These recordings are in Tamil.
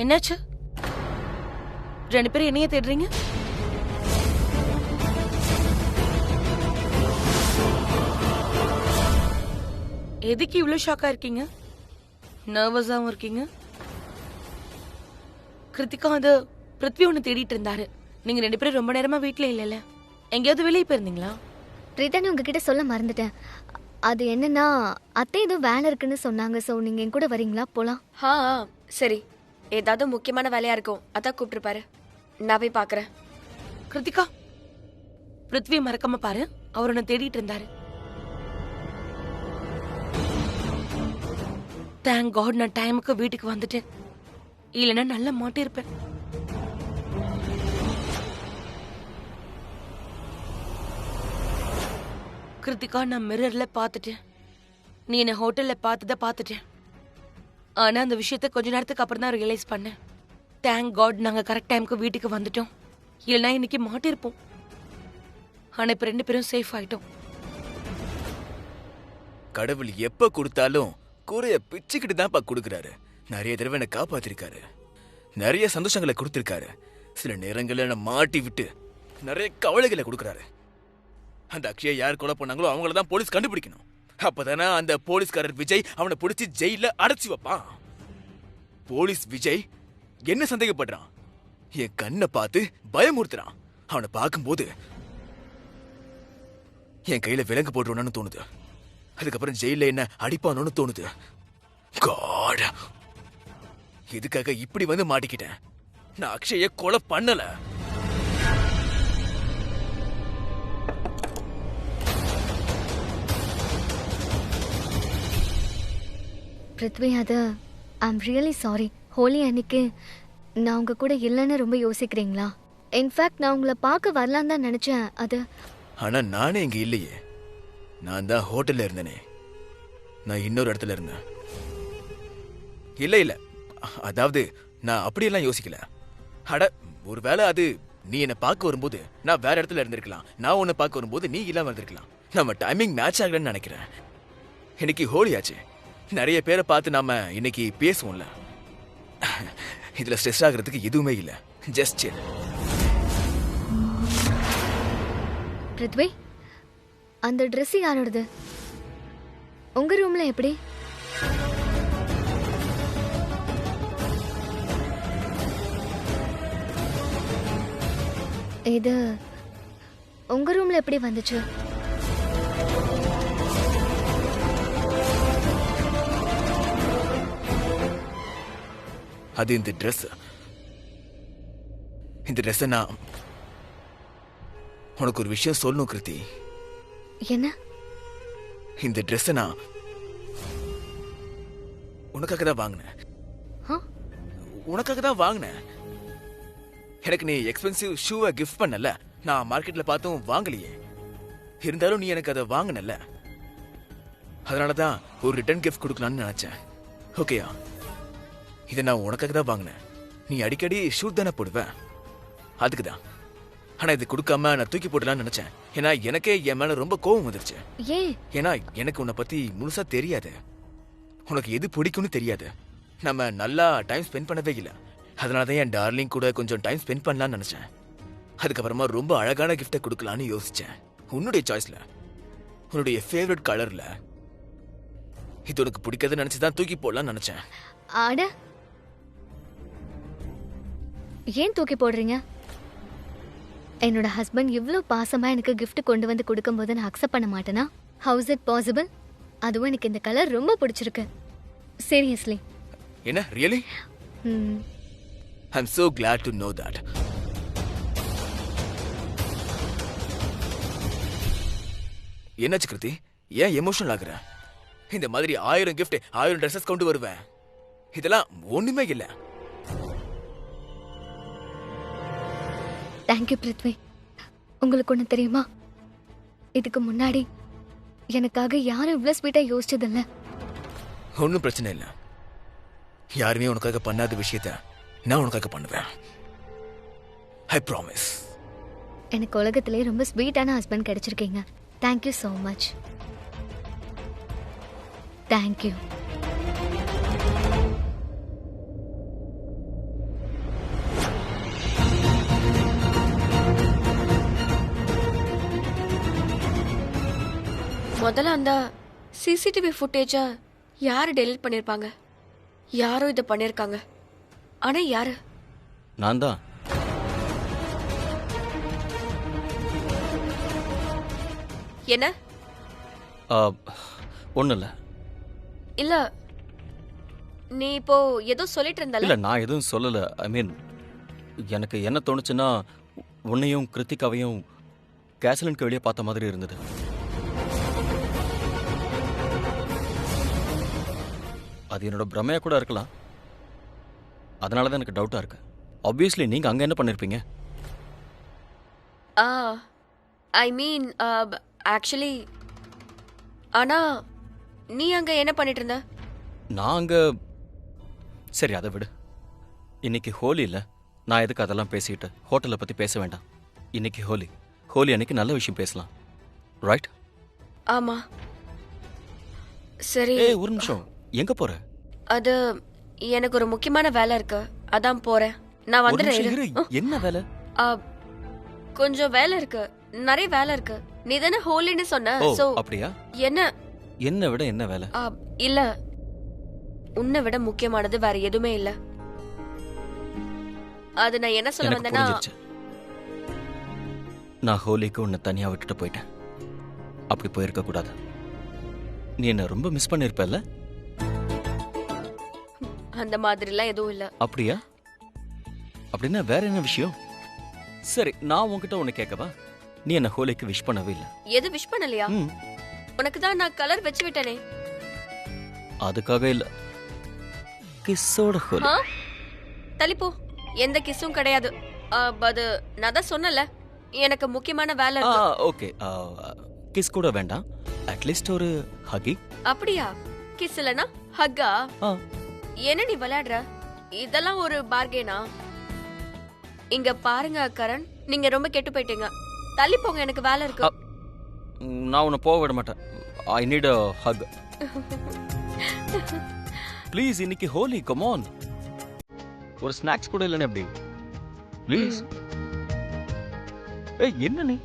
என்னாச்சு? ரெண்டு பேரும் என்னைய தேடுறீங்க? எதுக்கு இவ்வளவு ஷாக்கா இருக்கீங்க? நர்வஸாவும் இருக்கீங்க? கிருத்திகா அது பிருத்வி ஒண்ணு தேடிட்டு இருந்தாரு. நீங்க ரெண்டு பேரும் ரொம்ப நேரமா வீட்ல இல்லல, எங்கேயாவது வெளியே போயிருந்தீங்களா? பிரீதானி உங்ககிட்ட சொல்ல மறந்துட்டேன். அது என்னன்னா, அத்தை ஏதோ வேலை இருக்குன்னு சொன்னாங்க. ஸோ நீங்க என் கூட வரீங்களா? போலாம். சரி, ஏதாவது முக்கியமான வேலையா இருக்கும், அதான் கூப்பிட்டுருப்பாரு. நான் போய் பாக்குறேன். கிருத்திகா, பிருத்வி மறக்காம பாரு, அவர் உன்னை தேடிட்டு இருந்தாரு. தேங்க் காட் நான் டைமுக்கு வீட்டுக்கு வந்துட்டேன். இல்லைன்னா நல்லா மாட்டிருப்பேன். கிருத்திகா, நான் மிரர்ல பாத்துட்டேன். நீ என்ன ஹோட்டல்ல பாத்துட்டேன். ஆனா அந்த விஷயத்த கொஞ்ச நேரத்துக்கு அப்புறம் தான் ரியலைஸ் பண்ணேன். தேங்க் காட் நாங்க கரெக்ட் டைமுக்கு வீட்டுக்கு வந்துட்டோம். இல்லைன்னா இன்னைக்கு மாட்டிருப்போம். ஆனா இப்ப ரெண்டு பேரும் சேஃப் ஆயிட்டோம். கடவுள் எப்ப கொடுத்தாலும் கூரைய பிச்சுக்கிட்டு தான்ப்பா கொடுக்கறாரு. நிறைய தடவை என்ன காப்பாத்திருக்காரு, நிறைய சந்தோஷங்களை கொடுத்திருக்காரு. சில நேரங்களில் என்ன மாட்டி விட்டு நிறைய கவலைகளை கொடுக்கறாரு. அந்த அக்ஷயை யார் கொலை பண்ணாங்களோ அவங்கள தான் போலீஸ் கண்டுபிடிக்கணும். அப்பதானே அந்த போலீஸ்காரர் விஜய் அவனை பிடிச்சி ஜெயில அடைச்சி வைப்பான். போலீஸ் விஜய் என்ன சந்தேகப்படுறான்? என் கண்ணை பார்த்து பயமுறுத்துறான். அவனை பார்க்கும்போது என் கையில விலங்கு போட்டுருவானு தோணுது. அதுக்கப்புறம் ஜெயில என்ன அடிப்பானோன்னு தோணுது. காட், எதுக்காக இப்படி வந்து மாட்டிக்கிட்டேன்? நான் அக்ஷய கொலை பண்ணல. பிருத்வி, அது ஐம் ரியலி சாரி. ஹோலி அன்னைக்கு நான் உங்க கூட இல்லைன்னு ரொம்ப யோசிக்கிறீங்களா? இன்ஃபேக்ட் நான் உங்களை பார்க்க வரலான்னு தான் நினைச்சேன். அது ஆனா நானே இங்க இல்லையே. நான் தான் ஹோட்டல்ல இருந்தேனே. நான் இன்னொரு இடத்துல இருந்தேன். இல்ல அதாவது நான் அப்படியெல்லாம் யோசிக்கல. அட, ஒருவேளை அது நீ என்ன பார்க்க வரும்போது நான் வேற இடத்துல இருந்திருக்கலாம். நான் உன்னை பார்க்க வரும்போது நீ இல்லாம இருந்திருக்கலாம். நம்ம டைமிங் மேட்ச் ஆகலன்னு நினைக்கிறேன். இன்னைக்கு ஹோலி ஆச்சு. நிறைய பேரை பார்த்து நாம இன்னைக்கு பேசுவோம்ல. இதுல ஸ்ட்ரெஸ் ஆகிறதுக்கு எதுவுமே இல்ல. ஜஸ்ட் சில். பிருத்வி, அந்த ட்ரெஸ் யாரோடது? உங்க ரூம்ல எப்படி? இது உங்க ரூம்ல எப்படி வந்துச்சு? அது இந்த ட்ரெஸ். இந்த ட்ரெஸ் நான் உனக்கு ஒரு விஷயம் சொல்லணும் கிருத்தி. என்ன? இந்த ட்ரெஸ் நான் உனக்காக தான் வாங்கினேன். உனக்காக தான் வாங்கினேன். எனக்கு நீ எக்ஸ்பென்சிவ் ஷூவை கிஃப்ட் பண்ணல. நான் மார்க்கெட்ல பார்த்தும் வாங்கலையே. இருந்தாலும் நீ எனக்கு அதை வாங்கினல. அதனாலதான் ஒரு ரிட்டர்ன் கிஃப்ட் கொடுக்கலான்னு நினைச்சேன். ஓகேயா? இதை நான் உனக்காக தான் வாங்கினேன். நீ அடிக்கடி ஷூட் தானே போடுவேன், அதுக்கு தான். ஆனா இது கொடுக்காம நான் தூக்கி போடலாம்னு நினைச்சேன். ஏன்னா எனக்கே என் மேல ரொம்ப கோபம் வந்துருச்சு. ஏன்னா எனக்கு உன்னை பத்தி முழுசா தெரியாது. உனக்கு எது பிடிக்கும்னு தெரியாது. நம்ம நல்லா டைம் ஸ்பெண்ட் பண்ணவே இல்லை. அதனாலதான் என் டார்லிங் கூட கொஞ்சம் டைம் ஸ்பெண்ட் பண்ணலாம்னு நினைச்சேன். அதுக்கப்புறமா ரொம்ப அழகான கிஃப்டை கொடுக்கலான்னு யோசிச்சேன். உன்னுடைய சாய்ஸ்ல, உன்னுடைய ஃபேவரட் கலர்ல. இது உனக்கு பிடிக்காதுன்னு நினைச்சுதான் தூக்கி போடலாம்னு நினைச்சேன். ஆட, ஏன் தூக்கி போடுறீங்க? என்னோட ஹஸ்பண்ட் இவ்வளோ பாசமா எனக்கு கிஃப்ட் கொண்டு வந்து கொடுக்கும்போது நான் அக்செப்ட் பண்ண மாட்டேனா? How's it possible? அதுவும் எனக்கு இந்த கலர் ரொம்ப பிடிச்சிருக்கு. சீரியஸ்லி. என்ன, really? I'm so glad to know that. என்னாச்சு கிருத்தி? ஏன் எமோஷனல் ஆகுற? இந்த மாதிரி 1000 gift 1000 dresses கொண்டு வருவேன். இதெல்லாம் ஒண்ணுமே இல்ல. தேங்க்யூ பிருத்வி. உங்களுக்கு ஒண்ணு தெரியுமா? இதுக்கு முன்னாடி எனக்காக யாரும் இவ்வளவு ஸ்வீட்டா யோசிச்சதில்ல. ஒன்னும் பிரச்சனை இல்ல. யாருமே உனக்காக பண்ணாத விஷயத்த நான் உனக்காக பண்ணுவேன். I promise. எனக்கு உலகத்திலே ரொம்ப ஸ்வீட்டான ஹஸ்பண்ட் கிடைச்சிருக்கீங்க. Thank you so much. தேங்க்யூ. முதல்ல அந்த சிசிடிவி ஃபுட்டேஜை யார் டெலீட் பண்ணியிருப்பாங்க? யாரோ இதை பண்ணியிருக்காங்க. ஆனால் யாரு? நான் தான். என்ன? ஒன்றும் இல்லை. இல்லை, நீ இப்போ ஏதோ சொல்லிட்டு இருந்தல. இல்லை, நான் எதுவும் சொல்லலை. ஐ மீன், எனக்கு என்ன தோணுச்சுன்னா உன்னையும் கிருத்திகாவையும் கேசலினுக்கு வெளியே பார்த்த மாதிரி இருந்தது. அது என்னோட பிரமையா கூட இருக்கலாம். அதனால தான் எனக்கு டவுட்டாக இருக்கு. ஆப்வியஸ்லி நீங்கள் அங்கே என்ன பண்ணியிருப்பீங்க? ஐ மீன் ஆக்சுவலி, ஆனால் நீ அங்கே என்ன பண்ணிட்டு இருந்த? நான் அங்கே... சரி, அதை விடு. இன்னைக்கு ஹோலி இல்லை. நான் எதுக்கு அதெல்லாம் பேசிட்டு ஹோட்டலை பற்றி பேச வேண்டாம். இன்னைக்கு ஹோலி. ஹோலி அன்னைக்கு நல்ல விஷயம் பேசலாம், ரைட்? ஆமா. சரி. ஏய், ஒரு நிமிஷம். எங்க போற? அது எனக்கு ஒரு முக்கியமான வேலை இருக்கு, அதான் போறேன். நான் வந்துடுறேன். என்ன வேலை? கொஞ்சம் வேலை இருக்கு, நிறைய வேலை இருக்கு. நீ தானே ஹோலின்னு சொன்ன. சோ அப்படியா? என்ன விட என்ன வேலை? இல்ல, உன்னை விட முக்கியமானது வேற எதுவுமே இல்ல. அது நான் என்ன சொல்ல வந்தேன்னா, நான் ஹோலிக்கு உன்னை தனியா விட்டுட்டு போயிட்டேன். அப்படி போயிருக்க கூடாது. நீ என்ன ரொம்ப மிஸ் பண்ணிருப்பல? அந்த மாதிரிலாம் எதுவும் இல்ல. அப்படியா? அப்படின்னா வேற என்ன விஷயம்? சரி, நான் உன்கிட்ட ஒண்ணு கேட்கவா? நீ என்ன ஹோலிக்கு விஷ் பண்ணவே இல்ல. எது விஷ் பண்ணலையா? உனக்கு தான் நான் கலர் வச்சு விட்டனே. அதுக்காக இல்ல, கிஸ்ஸோட ஹோலி. தள்ளிப்போ, எந்த கிஸ்ஸும் கிடையாது. அது நான் தான் சொன்னல, எனக்கு முக்கியமான வேலை இருக்கு. ஓகே, கிஸ் கூட வேண்டாம். அட்லீஸ்ட் ஒரு ஹக்கி. அப்படியா? கிஸ் இல்லனா ஹக்கா? என்ன நீ விளையாடுற? இதெல்லாம் ஒரு பார்கேனா? இங்க பாருங்க கரண், நீங்க ரொம்ப கெட்டு போயிட்டீங்க. தள்ளி போங்க, எனக்கு வேலை இருக்கு. நான் உன்னை போக விட மாட்டேன். I need a hug. Please, இன்னைக்கு ஹோலி, கம் ஆன். ஒரு ஸ்நாக்ஸ் கூட இல்லைன்னு எப்படி? ப்ளீஸ். ஏய், என்ன நீ?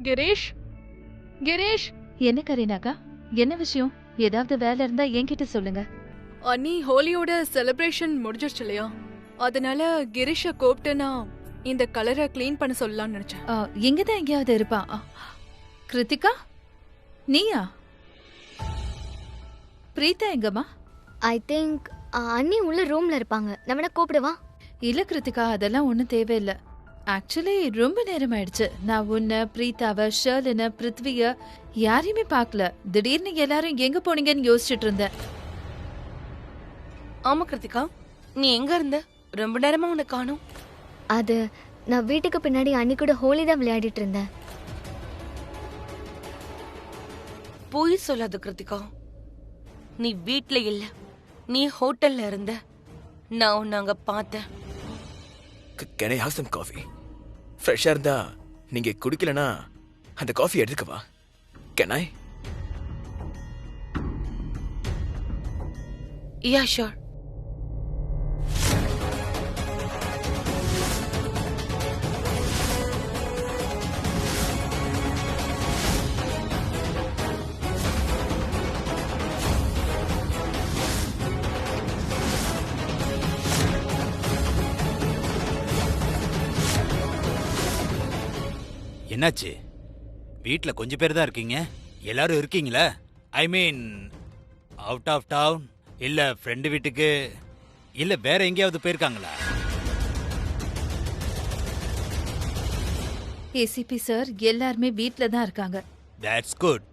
கிரீஷ், கிரீஷ். என்ன கரீனாக்கா, என்ன விஷயம்? ஏதாவது வேலை இருந்தா என்கிட்ட சொல்லுங்க. அண்ணி, ஹோலியோட செலிப்ரேஷன் முடிஞ்சிருச்சு இல்லையா? அதனால கிரீஷ கூப்பிட்டு நான் இந்த கலரை க்ளீன் பண்ண சொல்லலாம்னு நினைச்சேன். இங்கதான் எங்கேயாவது இருப்பா. கிருத்திகா, நீயா? பிரீதா எங்கம்மா? ஐ திங்க் அண்ணி உள்ள ரூம்ல இருப்பாங்க. நான் வேணா கூப்பிடுவா? இல்ல கிருத்திகா, அதெல்லாம் ஒன்றும் தேவையில்லை. ஆக்சுவலி ரொம்ப நேரம் ஆயிடுச்சு. நான் உன்னை, பிரீத்தாவை, ஷர்லின, பிருத்விய யாரையுமே பார்க்கல. திடீர்னு எல்லாரும் எங்க போனீங்கன்னு யோசிச்சுட்டு இருந்தேன். ஆமா கிருத்திகா, நீ எங்க இருந்த? ரொம்ப நேரமா உன்னை காணோம். அது நான் வீட்டுக்கு பின்னாடி அண்ணி கூட ஹோலி தான் விளையாடிட்டு இருந்தேன். போய் சொல்லாத கிருத்திகா, நீ வீட்ல இல்ல, நீ ஹோட்டல்ல இருந்த. நான் உன்னை அங்க பார்த்தேன். Can I have some coffee? ஃப்ரெஷ்ஷா இருந்தா நீங்க குடிக்கலனா அந்த coffee எடுத்துக்கவா? Can I? Yeah, sure. என்னாச்சு? வீட்ல கொஞ்சம் பேர் தான் இருக்கீங்க. எல்லாரும் இருக்கீங்களா? ஐ மீன் அவுட் ஆஃப் டவுன் இல்ல ஃப்ரெண்டு வீட்டுக்கு இல்ல வேற எங்கேயாவது போயிருக்காங்களா? ஏசிபி சார் எல்லாருமே வீட்ல தான் இருக்காங்க. That's good.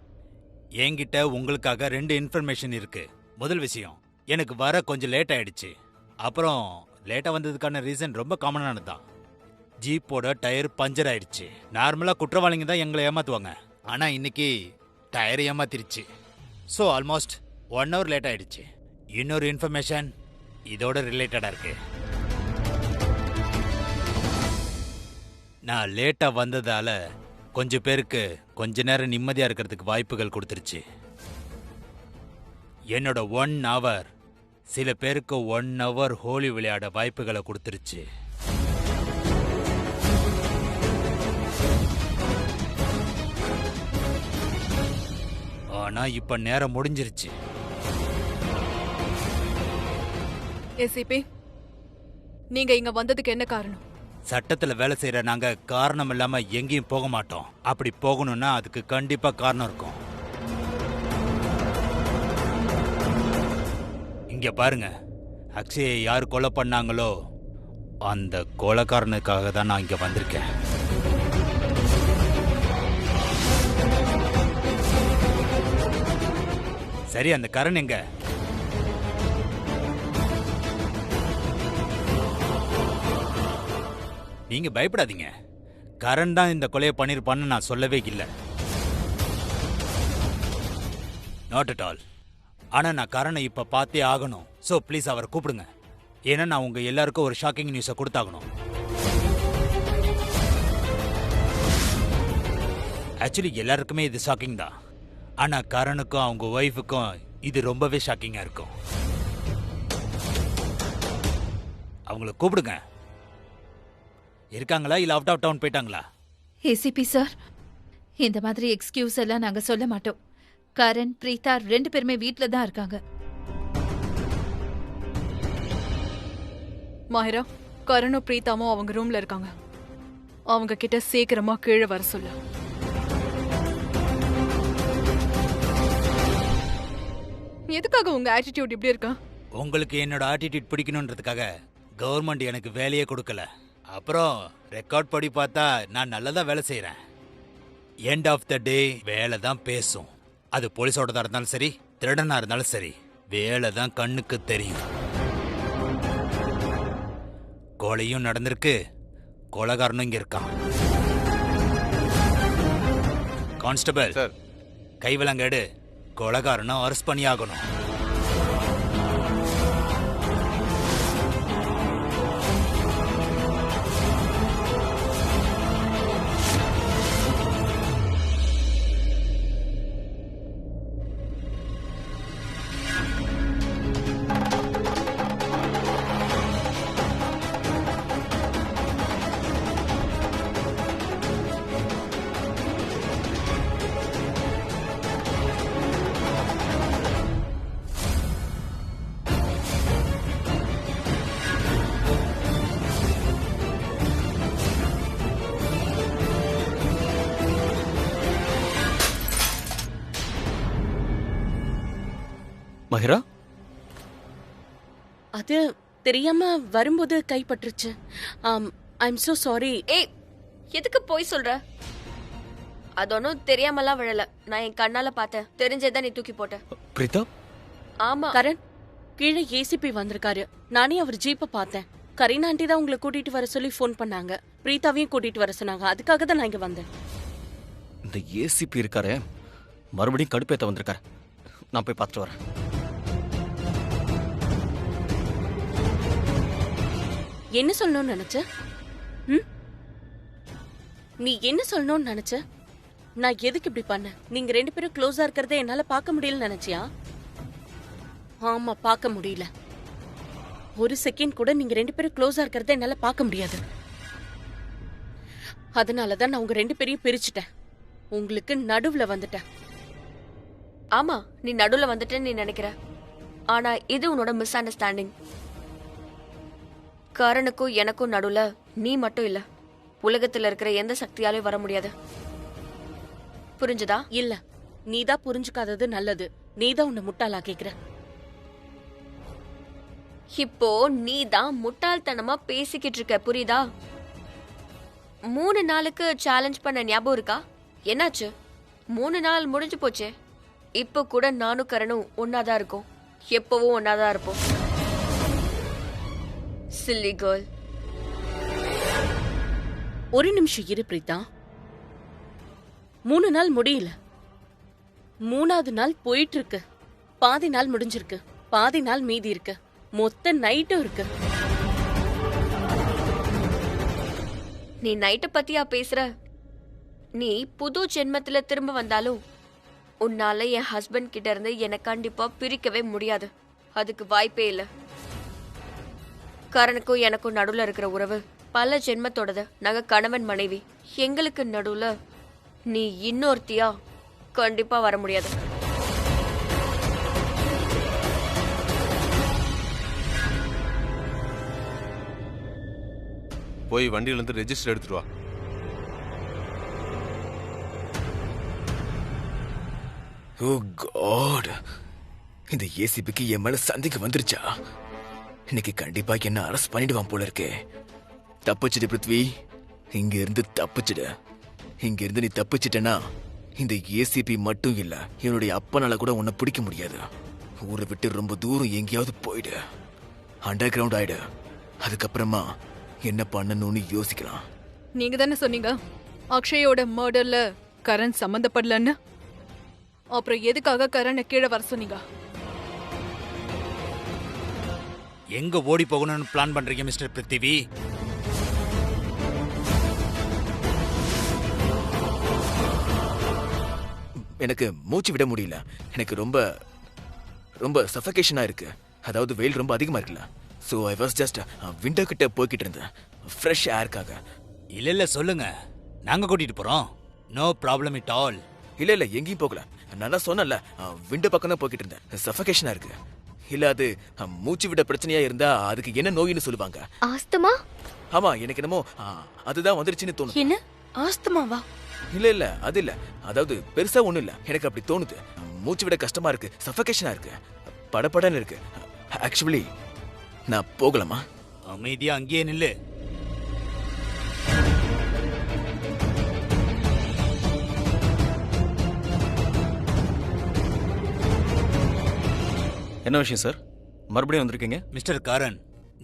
என்கிட்ட உங்களுக்காக 2 இன்ஃபர்மேஷன் இருக்கு. முதல் விஷயம், எனக்கு வர கொஞ்சம் லேட் ஆயிடுச்சு. அப்புறம் லேட்டா வந்ததுக்கான ரீசன் ரொம்ப காமனானது தான். ஜீப்போட டயர் பஞ்சர் ஆயிடுச்சு. நார்மலா குற்றவாளிங்க தான் எங்களை ஏமாத்துவாங்க. ஆனா இன்னைக்கு டயர் ஏமாத்திருச்சு. ஸோ ஆல்மோஸ்ட் 1 hour லேட் ஆயிடுச்சு. இன்னொரு இன்ஃபர்மேஷன் இதோட ரிலேட்டடா இருக்கு. நான் லேட்டா வந்ததால கொஞ்சம் பேருக்கு கொஞ்ச நேரம் நிம்மதியா இருக்கிறதுக்கு வாய்ப்புகள் கொடுத்துருச்சு. என்னோட 1 hour சில பேருக்கு 1 hour ஹோலி விளையாட வாய்ப்புகளை கொடுத்துருச்சு. ஆனா இப்ப நேரம் முடிஞ்சிருச்சு. ஏசிபி, நீங்க இங்க வந்ததுக்கு என்ன காரணம்? சட்டத்துல வேலை செய்யற நாங்க காரணம் இல்லாம எங்கேயும் போக மாட்டோம். அப்படி போகணும்னா அதுக்கு கண்டிப்பா காரணம் இருக்கும். இங்க பாருங்க, அக்ஷயை யார் கொலை பண்ணாங்களோ அந்த கொலைக்காரனுக்காக தான் நான் இங்க வந்திருக்கேன். சரி, அந்த கரண் எங்க? நீங்க பயப்படாதீங்க. கரண் தான் இந்த கொலையை பண்ணிருப்பான்னு நான் சொல்லவே இல்லை. Not at all. ஆனா நான் கரணை இப்ப பார்த்தே ஆகணும். சோ ப்ளீஸ் அவரை கூப்பிடுங்க. ஏன்னா நான் உங்க எல்லாருக்கும் ஒரு ஷாக்கிங் நியூஸை கொடுத்தாகணும். ஆக்சுவலி எல்லாருக்குமே இது ஷாக்கிங் தான். ஆனா கரணுக்கும் அவங்க ஒய்ஃபுக்கும் இது ரொம்பவே ஷாக்கிங்கா இருக்கும். அவங்கள கூப்பிடுங்க. இருக்காங்களா இல்ல அவுட் ஆஃப் டவுன் போயிட்டாங்களா? ஏசிபி சார், இந்த மாதிரி எக்ஸ்கியூஸ் எல்லாம் நாங்க சொல்ல மாட்டோம். கரண், பிரீதா 2 பேருமே வீட்ல தான் இருக்காங்க. மாஹிரா, கரணும் பிரீத்தாமும் அவங்க ரூம்ல இருக்காங்க. அவங்க கிட்ட சீக்கிரமா கீழே வர சொல்லு. எதுக்காக உங்க ஆட்டிடியூட் இப்படி இருக்கா? உங்களுக்கு என்னோட ஆட்டிடியூட் பிடிக்கணுன்றதுக்காக கவர்மெண்ட் எனக்கு வேலையே கொடுக்கல. அப்புறம் ரெக்கார்ட் படி பார்த்தா நான் நல்லதா வேலை செய்யறேன். எண்ட் ஆஃப் த டே வேலை தான் பேசும். அது போலீஸோடதா இருந்தாலும் சரி, திருடனா இருந்தாலும் சரி, வேலை தான் கண்ணுக்கு தெரியும். கொலையும் நடந்திருக்கு, கொலைகாரனும் இங்க இருக்கான். கான்ஸ்டபிள் சார், கைவிலங்கேடு, கொலைகாரனும் அரெஸ்ட் பண்ணி ஆகணும். மஹிரா, அது தெரியாம வரும்போது கைப்பற்றுச்சு. I'm so sorry. ஏய், எதுக்கு போய் சொல்ற? அது ஒன்றும் தெரியாமலாம் விழல. நான் என் கண்ணால பார்த்தேன். தெரிஞ்சதான் நீ தூக்கி போட்ட. பிரீதா, ஆமா. கரண், கீழே ஏசிபி வந்திருக்காரு. நானே அவர் ஜீப்பை பார்த்தேன். கரீனா ஆண்டி தான் உங்களை கூட்டிட்டு வர சொல்லி ஃபோன் பண்ணாங்க. பிரீதாவையும் கூட்டிட்டு வர சொன்னாங்க. அதுக்காக தான் நான் இங்க வந்தேன். இந்த ஏசிபி இருக்காரே, மறுபடியும் கடுப்பேத்த வந்திருக்காரு. நான் போய் பார்த்துட்டு வரேன். என்ன சொல்லணும்னு நினைச்ச? நீ என்ன சொல்லணும்னு நினைச்ச? நான் எதுக்கு இப்படி பண்ண? நீங்க 2 பேரும் க்ளோஸா இருக்கிறத என்னால பார்க்க முடியல நினைச்சியா? ஆமா, பார்க்க முடியல. ஒரு செகண்ட் கூட நீங்க 2 பேரும் க்ளோஸா இருக்கிறத என்னால பார்க்க முடியாது. அதனாலதான் நான் உங்க 2 பேரையும் பிரிச்சுட்டேன். உங்களுக்கு நடுவுல வந்துட்டேன். ஆமா, நீ நடுவுல வந்துட்டேன்னு நீ நினைக்கிற. ஆனா இது உன்னோட மிஸ் அண்டர்ஸ்டாண்டிங். கரனுக்கும் எனக்கும் நடுவுல நீ மட்டும் இல்ல, உலகத்துல இருக்கிற எந்த சக்தியாலையும் வர முடியாது. புரிஞ்சுதா? இல்ல, நீதான் புரிஞ்சுக்காதது நல்லது. நீதான் உன்னை முட்டாளாக்கிக்கிற. இப்போ நீ தான் முட்டாள்தனமா பேசிக்கிட்டு இருக்க, புரியுதா? 3 நாளுக்கு சேலஞ்ச் பண்ண ஞாபகம் இருக்கா? என்னாச்சு? 3 நாள் முடிஞ்சு போச்சே. இப்போ கூட நானும் கரணும் ஒன்னாதான் இருக்கும். எப்பவும் ஒன்னாதான் இருப்போம். Chilli girl. ஒரு நிமிஷம் இரு பிரீதா. 3 நாள் முடியல, 3வது நாள் போயிட்டு இருக்கு. பாதி நாள் முடிஞ்சிருக்கு, பாதி நாள் மீதி இருக்கு, மொத்த நைட்டும் இருக்கு. நீ நைட்ட பத்தியா பேசுற? நீ புது ஜென்மத்துல திரும்ப வந்தாலும் உன்னால என் ஹஸ்பண்ட் கிட்ட இருந்து என்னை கண்டிப்பா பிரிக்கவே முடியாது. அதுக்கு வாய்ப்பே இல்ல. கரனுக்கும் எனக்கும் நடுவுல இருக்கிற உறவு பல ஜென்மத்தோடது. நாங்க கணவன் மனைவி. எங்களுக்கு நடுவுல நீ இன்னொருத்தியா கண்டிப்பா வர முடியாது. போய் வண்டியில இருந்து ரெஜிஸ்டர் எடுத்துட்டு வா. ஓ காட், இந்த ஏசிபிக்கு என் மேல சந்திக்கு வந்துருச்சா? இன்னைக்கு கண்டிப்பா என்ன அரெஸ்ட் பண்ணிடுவான் போல இருக்கே. தப்பிச்சிடு பிருத்வி, இங்க இருந்து தப்பிச்சிடு. இங்க இருந்து நீ தப்பிச்சிட்டனா இந்த ஏசிபி மட்டும் இல்ல, என்னுடைய அப்பனால கூட உன்னை பிடிக்க முடியாது. ஊரை விட்டு ரொம்ப தூரம் எங்கேயாவது போயிடு, அண்டர் கிரவுண்ட் ஆயிடு. அதுக்கப்புறமா என்ன பண்ணணும்னு யோசிக்கலாம். நீங்க தானே சொன்னீங்க அக்ஷயோட மர்டர்ல கரண் சம்பந்தப்படலன்னு. அப்புறம் எதுக்காக கரணை கீழே வர சொன்னீங்க? எங்க ஓடி போகணும்னு பிளான் பண்றீங்க மிஸ்டர் பிருத்திவி? எனக்கு மூச்சு விட முடியல. எனக்கு ரொம்ப ரொம்ப சஃபகேஷனா இருக்கு. அதாவது வெயில் ரொம்ப அதிகமா இருக்குல்ல. So I was just window கிட்ட போய்கிட்டு இருந்தேன், ஃப்ரெஷ் ஏருக்காக. இல்ல சொல்லுங்க, நாங்க கூட்டிட்டு போறோம். No problem at all. இல்ல எங்கேயும் போகல. நான் தான் சொன்னல, விண்டோ பக்கம் தான் போய்கிட்டு இருந்தேன். சஃபகேஷனா இருக்கு. இல்ல அது மூச்சு விட பிரச்சனையா இருந்தா அதுக்கு என்ன நோயின்னு சொல்லுவாங்க. ஆஸ்துமா? ஆமா, எனக்கு என்னமோ அதுதான் வந்துருச்சுன்னு தோணுது. என்ன ஆஸ்துமாவா? இல்ல அது இல்ல. அதாவது பெருசா ஒண்ணும் இல்ல, எனக்கு அப்படி தோணுது. மூச்சு விட கஷ்டமா இருக்கு, சஃபகேஷனா இருக்கு, படபடன்னு இருக்கு. ஆக்சுவலி நான் போகலாமா? அமைதியா அங்கேயே நில்லு. என்ன விஷயம் சார், மறுபடியும் வந்திருக்கீங்க? மிஸ்டர் கரண்,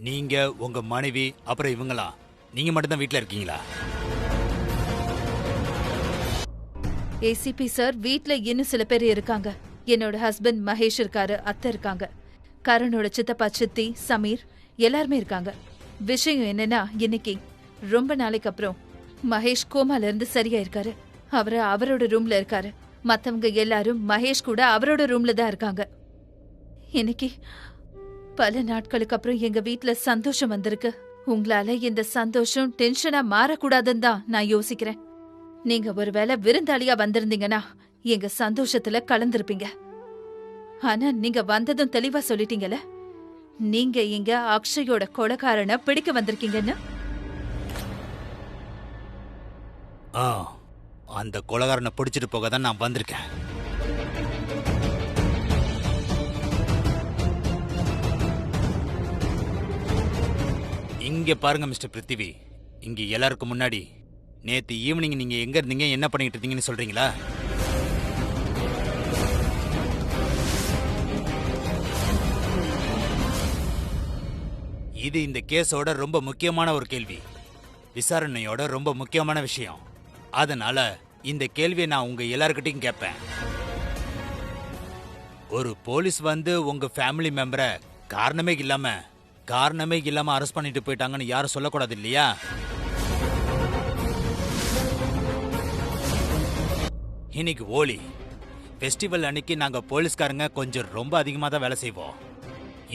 நீங்க உங்க மனைவி அப்புறம் இவங்களா, நீங்க மட்டும்தான் வீட்ல இருக்கீங்களா? ஏசிபி சார், வீட்ல இன்னும் சில பேர் இருக்காங்க. என்னோட ஹஸ்பண்ட் மகேஷ் இருக்காரு, அத்தை இருக்காங்க, கரணோட சித்தப்பா சித்தி சமீர் எல்லாருமே இருக்காங்க. விஷயம் என்னன்னா, இன்னைக்கு ரொம்ப நாளைக்கு அப்புறம் மகேஷ் கோமால இருந்து சரியா இருக்காரு. அவரோட ரூம்ல இருக்காரு. மத்தவங்க எல்லாரும் மகேஷ் கூட அவரோட ரூம்ல தான் இருக்காங்க. இன்னைக்கு பல நாட்களுக்கு அப்புறம் எங்க வீட்ல சந்தோஷம் வந்திருக்கு. உங்களால இந்த சந்தோஷம் டென்ஷனா மாறக்கூடாதுன்னு தான் நான் யோசிக்கிறேன். நீங்க ஒருவேளை விருந்தாளியா வந்திருந்தீங்கன்னா எங்க சந்தோஷத்துல கலந்திருப்பீங்க. ஆனா நீங்க வந்ததும் தெளிவா சொல்லிட்டீங்கல்ல, நீங்க இங்க அக்ஷயோட கொலைகாரனை பிடிக்க வந்திருக்கீங்கன்னு. அந்த கொலைகாரனை பிடிச்சிட்டு போக தான் நான் வந்திருக்கேன். இங்க பாருங்க மிஸ்டர் பிருத்திவி, இங்க எல்லாருக்கும் முன்னாடி நேத்து ஈவினிங் நீங்க எங்க இருந்தீங்க, என்ன பண்ணிட்டு இருந்தீங்கன்னு சொல்றீங்களா? இது இந்த கேஸோட ரொம்ப முக்கியமான ஒரு கேள்வி, விசாரணையோட ரொம்ப முக்கியமான விஷயம். அதனால இந்த கேள்வியை நான் உங்க எல்லார்கிட்டையும் கேட்பேன். ஒரு போலீஸ் வந்து உங்க ஃபேமிலி மெம்பரை காரணமே இல்லாம அரெஸ்ட் பண்ணிட்டு போயிட்டாங்கன்னு யாரும் சொல்லக்கூடாது இல்லையா? இன்னைக்கு ஹோலி ஃபெஸ்டிவல் அன்னைக்கு நாங்க போலீஸ்காரங்க கொஞ்சம் ரொம்ப அதிகமாக தான் வேலை செய்வோம்.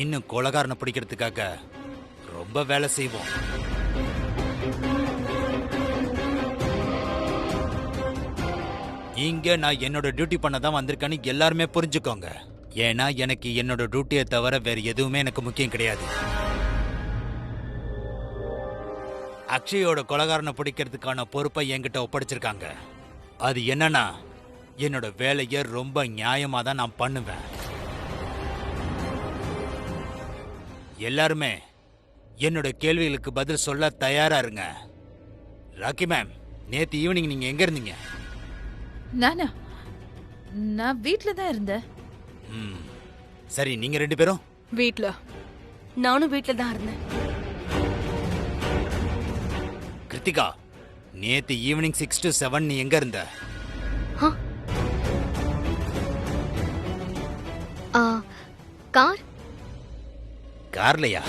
இன்னும் கொலைகாரனை பிடிக்கிறதுக்காக ரொம்ப வேலை செய்வோம். இங்க நான் என்னோட டியூட்டி பண்ண தான் வந்திருக்கேன்னு எல்லாருமே புரிஞ்சுக்கோங்க. ஏன்னா எனக்கு என்னோட டியூட்டியை தவிர வேற எதுவுமே எனக்கு முக்கியம் கிடையாது. அக்ஷயோட கொலகாரனை பிடிக்கிறதுக்கான பொறுப்பை என்கிட்ட ஒப்படைச்சிருக்காங்க. அது என்னன்னா, என்னோட வேலையை ரொம்ப நியாயமா தான் நான் பண்ணுவேன். எல்லாருமே என்னோட கேள்விகளுக்கு பதில் சொல்ல தயாரா இருங்க. ராக்கி மேம், நேத்து ஈவினிங் நீங்க எங்க இருந்தீங்க? நானா? நான் வீட்ல தான் இருந்தேன். சரி, நீங்க 2 பேரும்? வீட்ல. நானும் வீட்ல தான் இருந்தேன். கிருத்திகா, நேத்து ஈவினிங் 6 to 7 நீ எங்க இருந்த? கார் கார்லயா?